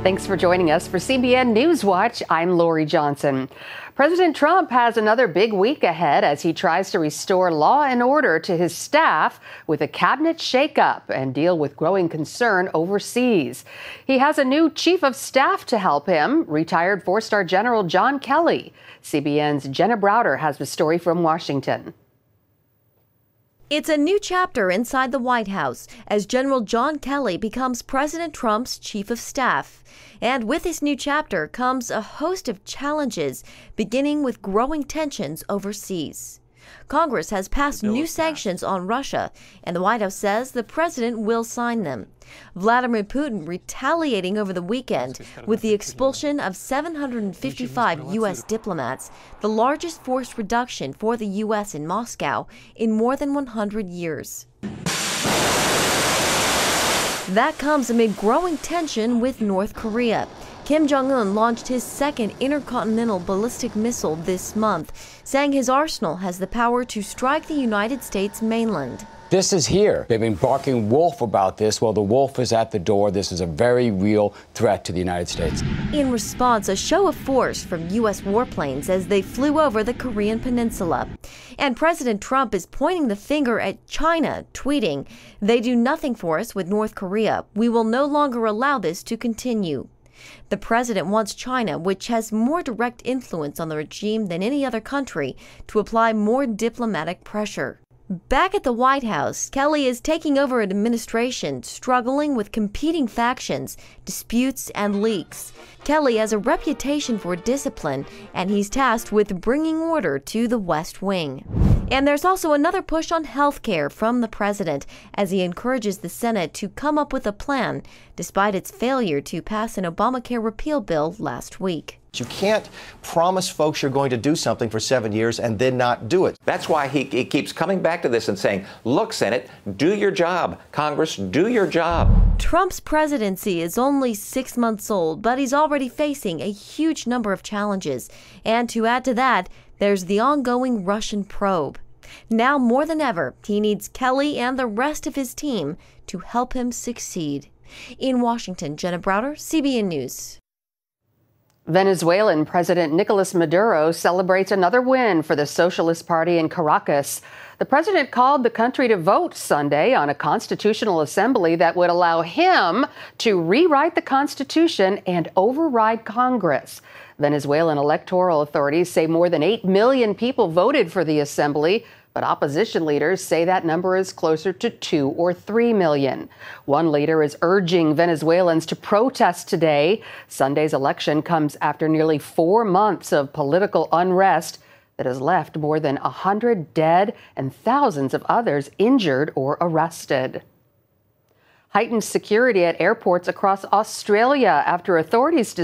Thanks for joining us for CBN NewsWatch. I'm Lori Johnson. President Trump has another big week ahead as he tries to restore law and order to his staff with a cabinet shakeup and deal with growing concern overseas. He has a new chief of staff to help him, retired four-star General John Kelly. CBN's Jenna Browder has the story from Washington. It's a new chapter inside the White House as General John Kelly becomes President Trump's chief of staff. And with this new chapter comes a host of challenges, beginning with growing tensions overseas. Congress has passed new sanctions on Russia, and the White House says the president will sign them. Vladimir Putin retaliating over the weekend with the expulsion of 755 U.S. diplomats, the largest forced reduction for the U.S. in Moscow in more than 100 years. That comes amid growing tension with North Korea. Kim Jong-un launched his second intercontinental ballistic missile this month, saying his arsenal has the power to strike the United States mainland. This is here. They've been barking wolf about this. Well, the wolf is at the door. This is a very real threat to the United States. In response, a show of force from U.S. warplanes as they flew over the Korean peninsula. And President Trump is pointing the finger at China, tweeting, "They do nothing for us with North Korea. We will no longer allow this to continue." The president wants China, which has more direct influence on the regime than any other country, to apply more diplomatic pressure. Back at the White House, Kelly is taking over an administration struggling with competing factions, disputes, and leaks. Kelly has a reputation for discipline, and he's tasked with bringing order to the West Wing. And there's also another push on health care from the president as he encourages the Senate to come up with a plan, despite its failure to pass an Obamacare repeal bill last week. You can't promise folks you're going to do something for 7 years and then not do it. That's why he keeps coming back to this and saying, look, Senate, do your job. Congress, do your job. Trump's presidency is only 6 months old, but he's already facing a huge number of challenges. And to add to that, there's the ongoing Russian probe. Now more than ever, he needs Kelly and the rest of his team to help him succeed. In Washington, Jenna Browder, CBN News. Venezuelan President Nicolas Maduro celebrates another win for the Socialist Party in Caracas. The president called the country to vote Sunday on a constitutional assembly that would allow him to rewrite the Constitution and override Congress. Venezuelan electoral authorities say more than 8 million people voted for the assembly, but opposition leaders say that number is closer to 2 or 3 million. One leader is urging Venezuelans to protest today. Sunday's election comes after nearly 4 months of political unrest that has left more than 100 dead and thousands of others injured or arrested. Heightened security at airports across Australia after authorities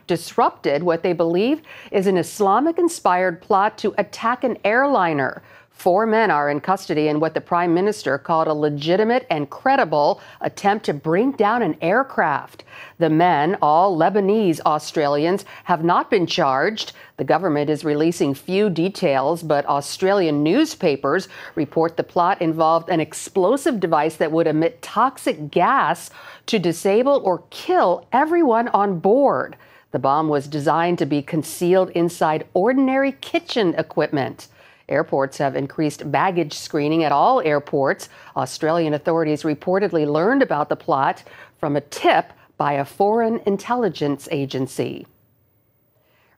disrupted what they believe is an Islamic-inspired plot to attack an airliner. 4 men are in custody in what the Prime Minister called a legitimate and credible attempt to bring down an aircraft. The men, all Lebanese Australians, have not been charged. The government is releasing few details, but Australian newspapers report the plot involved an explosive device that would emit toxic gas to disable or kill everyone on board. The bomb was designed to be concealed inside ordinary kitchen equipment. Airports have increased baggage screening at all airports. Australian authorities reportedly learned about the plot from a tip by a foreign intelligence agency.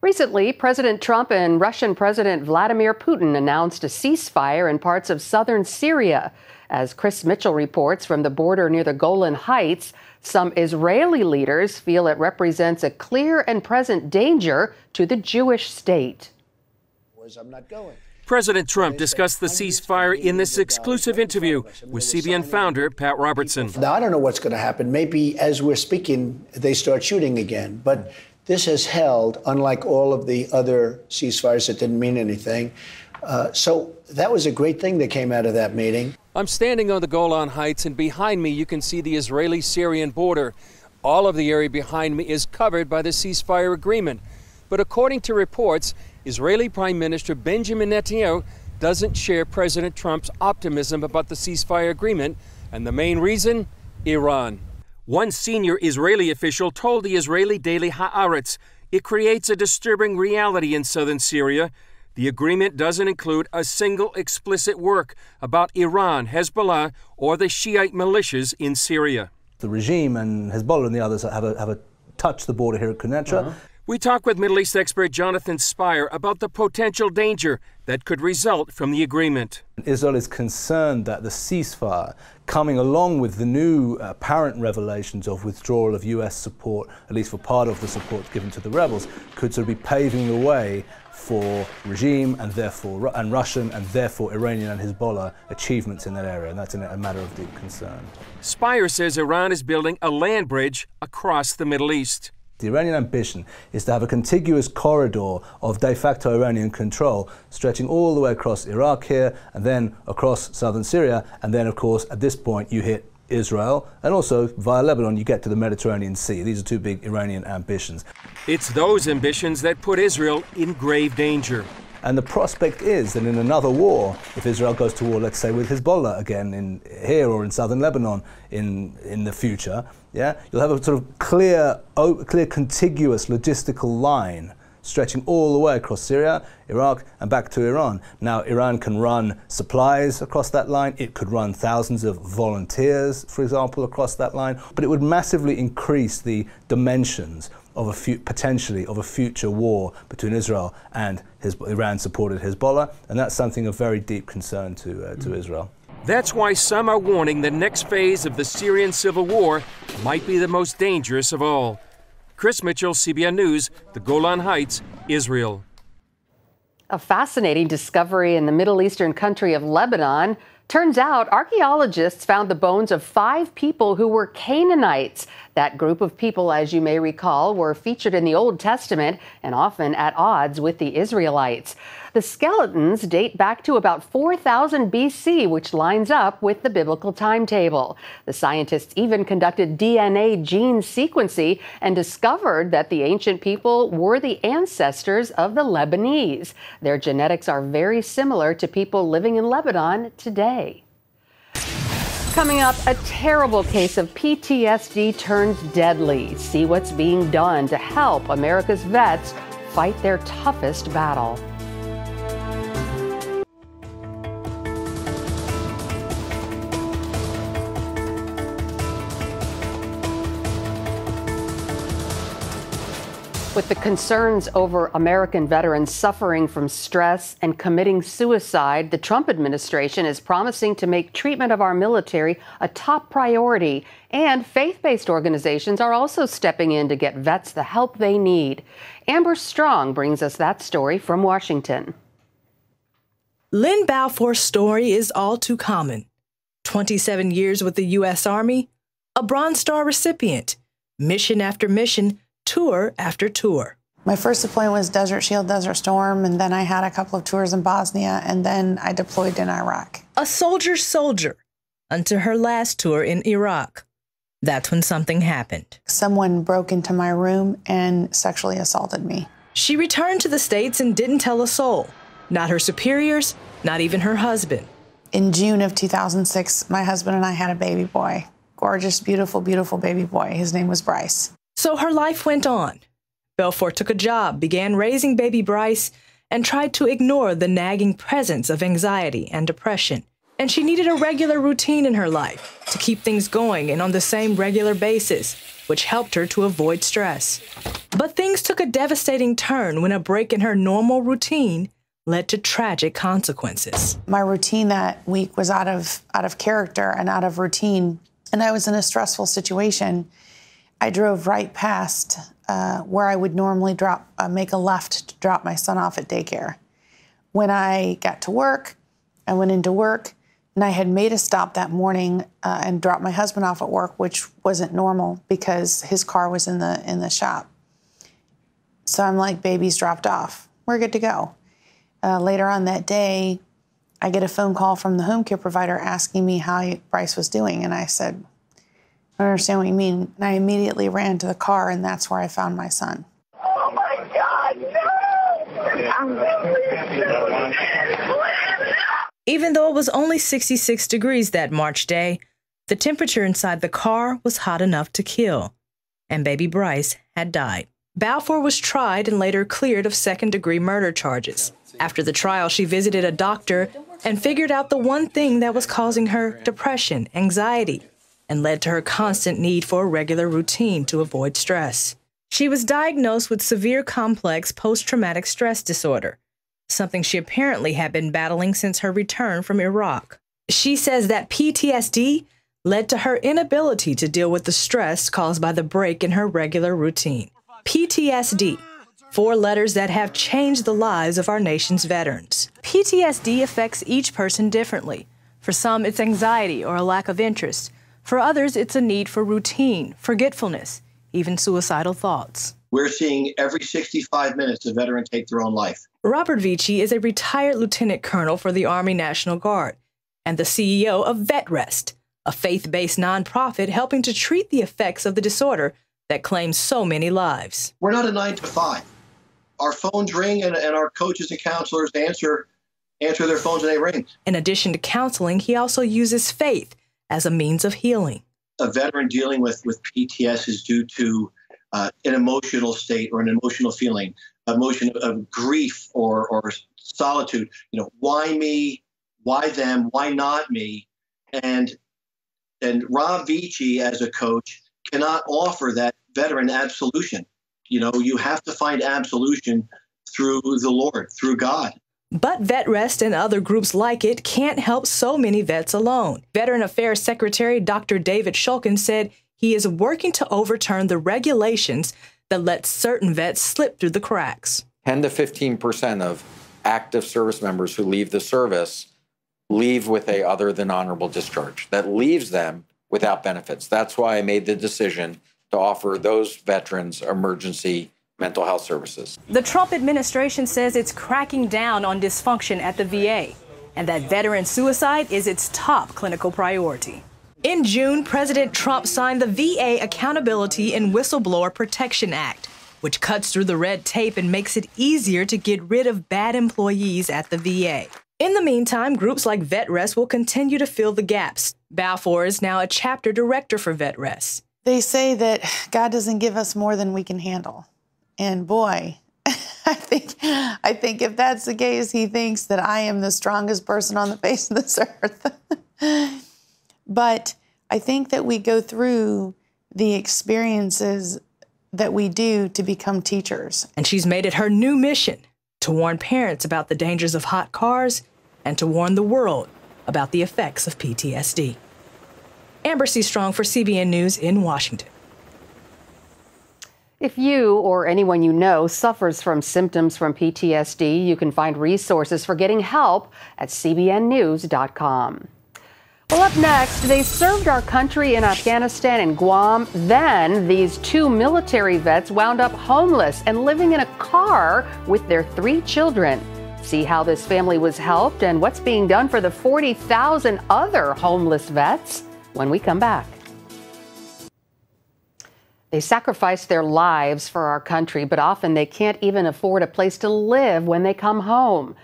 Recently, President Trump and Russian President Vladimir Putin announced a ceasefire in parts of southern Syria. As Chris Mitchell reports from the border near the Golan Heights, some Israeli leaders feel it represents a clear and present danger to the Jewish state. I'm not going. President Trump discussed the ceasefire in this exclusive interview with CBN founder Pat Robertson. Now, I don't know what's going to happen. Maybe as we're speaking, they start shooting again. But this has held, unlike all of the other ceasefires that didn't mean anything. So that was a great thing that came out of that meeting. I'm standing on the Golan Heights, and behind me you can see the Israeli-Syrian border. All of the area behind me is covered by the ceasefire agreement. But according to reports, Israeli Prime Minister Benjamin Netanyahu doesn't share President Trump's optimism about the ceasefire agreement, and the main reason? Iran. One senior Israeli official told the Israeli daily Haaretz it creates a disturbing reality in southern Syria. The agreement doesn't include a single explicit word about Iran, Hezbollah, or the Shiite militias in Syria. The regime and Hezbollah and the others have touched the border here at Quneitra. We talk with Middle East expert Jonathan Spire about the potential danger that could result from the agreement. Israel is concerned that the ceasefire, coming along with the new apparent revelations of withdrawal of U.S. support, at least for part of the support given to the rebels, could sort of be paving the way for regime and Russian and therefore Iranian and Hezbollah achievements in that area, and that's a matter of deep concern. Spire says Iran is building a land bridge across the Middle East. The Iranian ambition is to have a contiguous corridor of de facto Iranian control stretching all the way across Iraq here and then across southern Syria, and then of course at this point you hit Israel, and also via Lebanon you get to the Mediterranean Sea. These are two big Iranian ambitions. It's those ambitions that put Israel in grave danger. And the prospect is that in another war, if Israel goes to war, let's say with Hezbollah again in here or in southern Lebanon in the future, you'll have a sort of clear contiguous logistical line stretching all the way across Syria, Iraq, and back to Iran. Now, Iran can run supplies across that line. It could run thousands of volunteers, for example, across that line. But it would massively increase the dimensions of potentially of a future war between Israel and Iran-supported Hezbollah, and that's something of very deep concern to Israel. That's why some are warning the next phase of the Syrian civil war might be the most dangerous of all. Chris Mitchell, CBN News, the Golan Heights, Israel. A fascinating discovery in the Middle Eastern country of Lebanon. Turns out archaeologists found the bones of 5 people who were Canaanites. That group of people, as you may recall, were featured in the Old Testament and often at odds with the Israelites. The skeletons date back to about 4000 BC, which lines up with the biblical timetable. The scientists even conducted DNA gene sequencing and discovered that the ancient people were the ancestors of the Lebanese. Their genetics are very similar to people living in Lebanon today. Coming up, a terrible case of PTSD turns deadly. See what's being done to help America's vets fight their toughest battle. With the concerns over American veterans suffering from stress and committing suicide, the Trump administration is promising to make treatment of our military a top priority. And faith-based organizations are also stepping in to get vets the help they need. Amber Strong brings us that story from Washington. Lynn Balfour's story is all too common. 27 years with the U.S. Army, a Bronze Star recipient, mission after mission, tour after tour. My first deployment was Desert Shield, Desert Storm, and then I had a couple of tours in Bosnia, and then I deployed in Iraq. A soldier's soldier until her last tour in Iraq. That's when something happened. Someone broke into my room and sexually assaulted me. She returned to the States and didn't tell a soul. Not her superiors, not even her husband. In June of 2006, my husband and I had a baby boy. Gorgeous, beautiful, beautiful baby boy. His name was Bryce. So her life went on. Balfour took a job, began raising baby Bryce, and tried to ignore the nagging presence of anxiety and depression. And she needed a regular routine in her life to keep things going and on the same regular basis, which helped her to avoid stress. But things took a devastating turn when a break in her normal routine led to tragic consequences. My routine that week was out of character and out of routine, and I was in a stressful situation. I drove right past where I would normally make a left to drop my son off at daycare. When I got to work, I went into work, and I had made a stop that morning and dropped my husband off at work, which wasn't normal because his car was in the shop. So I'm like, baby's dropped off. We're good to go. Later on that day, I get a phone call from the home care provider asking me how Bryce was doing, and I said, I don't understand what you mean. And I immediately ran to the car, and that's where I found my son. Oh, my God, no! Even though it was only 66 degrees that March day, The temperature inside the car was hot enough to kill, and baby Bryce had died. Balfour was tried and later cleared of second-degree murder charges. After the trial, she visited a doctor and figured out the one thing that was causing her depression, anxiety, and led to her constant need for a regular routine to avoid stress. She was diagnosed with severe complex post-traumatic stress disorder, something she apparently had been battling since her return from Iraq. She says that PTSD led to her inability to deal with the stress caused by the break in her regular routine. PTSD, 4 letters that have changed the lives of our nation's veterans. PTSD affects each person differently. For some, it's anxiety or a lack of interest. For others, it's a need for routine, forgetfulness, even suicidal thoughts. We're seeing every 65 minutes a veteran take their own life. Robert Vici is a retired lieutenant colonel for the Army National Guard and the CEO of VetRest, a faith-based nonprofit helping to treat the effects of the disorder that claims so many lives. We're not a 9 to 5. Our phones ring and our coaches and counselors answer their phones and they ring. In addition to counseling, he also uses faith as a means of healing. A veteran dealing with PTS is due to an emotional state or an emotional feeling, emotion of grief or solitude. You know, why me? Why them? Why not me? And Rob Vici, as a coach, cannot offer that veteran absolution. You know, you have to find absolution through the Lord, through God. But VetRest and other groups like it can't help so many vets alone. Veteran Affairs Secretary Dr. David Shulkin said he is working to overturn the regulations that let certain vets slip through the cracks. 10 to 15% of active service members who leave the service leave with a other than honorable discharge. That leaves them without benefits. That's why I made the decision to offer those veterans emergency mental health services. The Trump administration says it's cracking down on dysfunction at the VA and that veteran suicide is its top clinical priority. In June, President Trump signed the VA Accountability and Whistleblower Protection Act, which cuts through the red tape and makes it easier to get rid of bad employees at the VA. In the meantime, groups like VetRest will continue to fill the gaps. Balfour is now a chapter director for VetRest. They say that God doesn't give us more than we can handle. And boy, I think if that's the case, he thinks that I am the strongest person on the face of this earth. But I think that we go through the experiences that we do to become teachers. And she's made it her new mission to warn parents about the dangers of hot cars and to warn the world about the effects of PTSD. Amber C. Strong for CBN News in Washington. If you or anyone you know suffers from symptoms from PTSD, you can find resources for getting help at cbnnews.com. Well, up next, they served our country in Afghanistan and Guam. Then these 2 military vets wound up homeless and living in a car with their 3 children. See how this family was helped and what's being done for the 40,000 other homeless vets when we come back. They sacrifice their lives for our country, but often they can't even afford a place to live when they come home.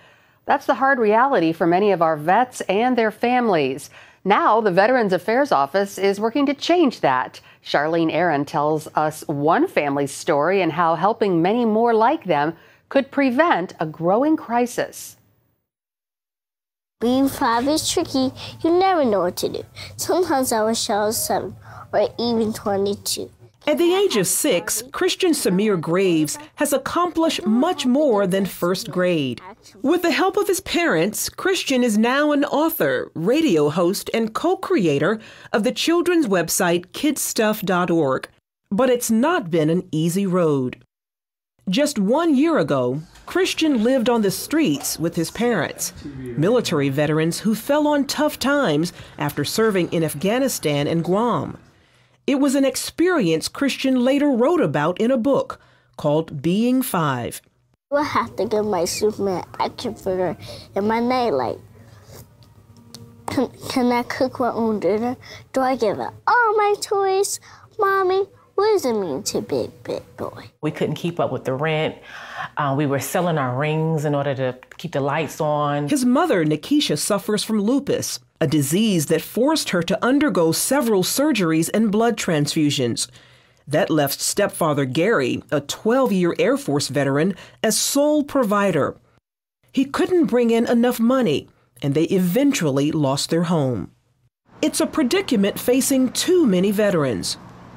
That's the hard reality for many of our vets and their families. Now, the Veterans Affairs Office is working to change that. Charlene Aaron tells us one family's story and how helping many more like them could prevent a growing crisis. Being 5 is tricky. You never know what to do. Sometimes I wish I was 7 or even 22. At the age of 6, Christian Samir Graves has accomplished much more than first grade. With the help of his parents, Christian is now an author, radio host, and co-creator of the children's website kidstuff.org. But it's not been an easy road. Just 1 year ago, Christian lived on the streets with his parents, military veterans who fell on tough times after serving in Afghanistan and Guam. It was an experience Christian later wrote about in a book called Being 5. I have to give my Superman action figure and my nightlight. Can I cook my own dinner? Do I give her all my toys? Mommy, what does it mean to be a big boy? We couldn't keep up with the rent. We were selling our rings in order to keep the lights on. His mother, Nikisha, suffers from lupus. a disease that forced her to undergo several surgeries and blood transfusions. That left stepfather Gary, a 12-year Air Force veteran, as sole provider. He couldn't bring in enough money, and they eventually lost their home. It's a predicament facing too many veterans.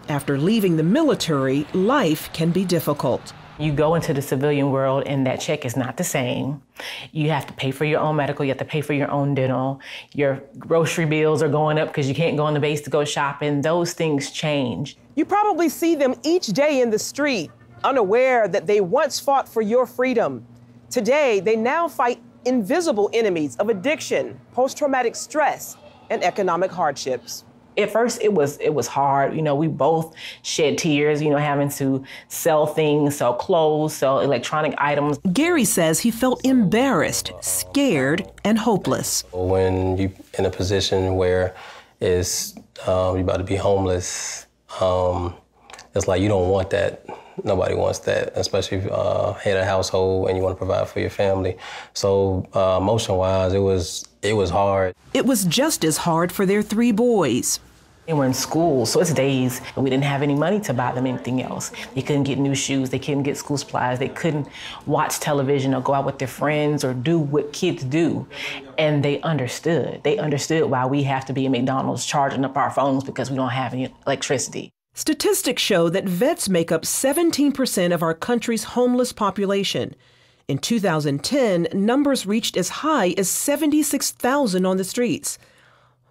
After leaving the military, life can be difficult. You go into the civilian world and that check is not the same. You have to pay for your own medical, you have to pay for your own dental. Your grocery bills are going up because you can't go on the base to go shopping. Those things change. You probably see them each day in the street, unaware that they once fought for your freedom. Today, they now fight invisible enemies of addiction, post-traumatic stress, and economic hardships. At first, it was hard. You know, we both shed tears, having to sell things, sell clothes, sell electronic items. Gary says he felt embarrassed, scared, and hopeless. When you're in a position where you're about to be homeless, it's like you don't want that. Nobody wants that, especially if you head a household and you want to provide for your family. So emotion-wise, it was hard. It was just as hard for their 3 boys. They were in school, so it's days, and we didn't have any money to buy them anything else. They couldn't get new shoes, they couldn't get school supplies, they couldn't watch television or go out with their friends or do what kids do. And they understood. They understood why we have to be at McDonald's charging up our phones because we don't have any electricity. Statistics show that vets make up 17% of our country's homeless population. In 2010, numbers reached as high as 76,000 on the streets.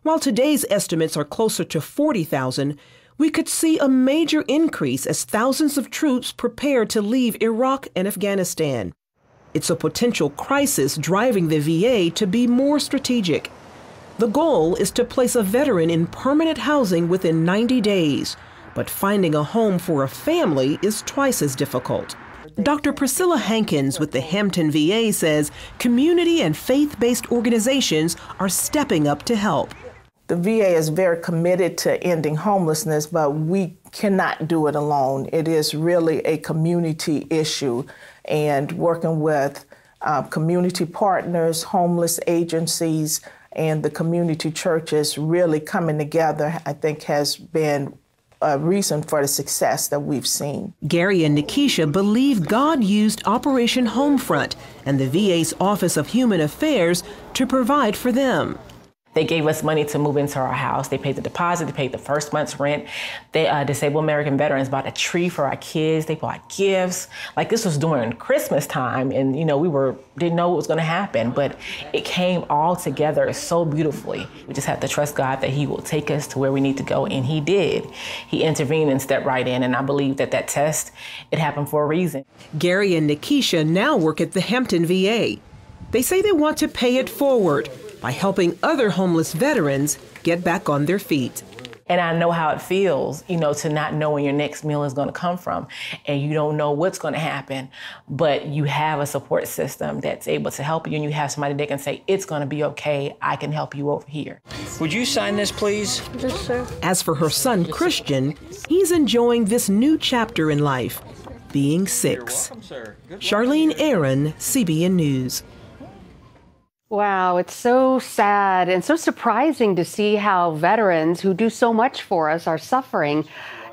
While today's estimates are closer to 40,000, we could see a major increase as thousands of troops prepare to leave Iraq and Afghanistan. It's a potential crisis driving the VA to be more strategic. The goal is to place a veteran in permanent housing within 90 days. But finding a home for a family is twice as difficult. Dr. Priscilla Hankins with the Hampton VA says community and faith-based organizations are stepping up to help. The VA is very committed to ending homelessness, but we cannot do it alone. It is really a community issue, and working with community partners, homeless agencies, and the community churches really coming together, I think, has been a reason for the success that we've seen. Gary and Nikisha believe God used Operation Homefront and the VA's Office of Human Affairs to provide for them. They gave us money to move into our house. They paid the deposit, they paid the first month's rent. They disabled American veterans bought a tree for our kids. They bought gifts. Like, this was during Christmas time, and we didn't know what was gonna happen, but it came all together so beautifully. We just have to trust God that He will take us to where we need to go, and He did. He intervened and stepped right in, and I believe that test, it happened for a reason. Gary and Nikisha now work at the Hampton VA. They say they want to pay it forward by helping other homeless veterans get back on their feet. And I know how it feels, to not know when your next meal is going to come from, and you don't know what's going to happen, but you have a support system that's able to help you, and you have somebody that can say, it's going to be okay, I can help you over here. Would you sign this, please? Yes, sir. As for her son, Christian, he's enjoying this new chapter in life, being 6. Charlene Aaron, CBN News. Wow, it's so sad and so surprising to see how veterans who do so much for us are suffering,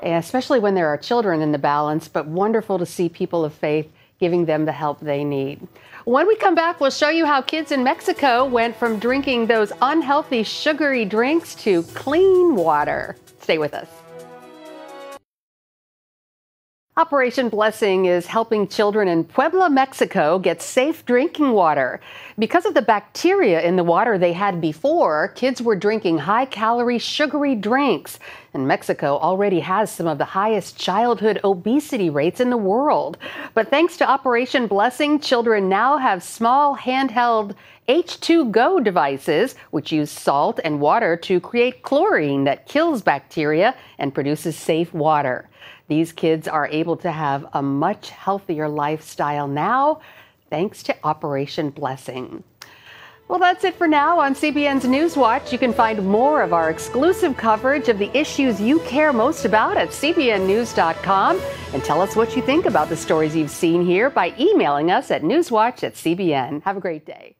especially when there are children in the balance, but wonderful to see people of faith giving them the help they need. When we come back, we'll show you how kids in Mexico went from drinking those unhealthy, sugary drinks to clean water. Stay with us. Operation Blessing is helping children in Puebla, Mexico get safe drinking water. Because of the bacteria in the water they had before, kids were drinking high-calorie, sugary drinks. And Mexico already has some of the highest childhood obesity rates in the world. But thanks to Operation Blessing, children now have small handheld H2Go devices, which use salt and water to create chlorine that kills bacteria and produces safe water. These kids are able to have a much healthier lifestyle now, thanks to Operation Blessing. Well, that's it for now on CBN's NewsWatch. You can find more of our exclusive coverage of the issues you care most about at cbnnews.com. And tell us what you think about the stories you've seen here by emailing us at newswatch@cbn. Have a great day.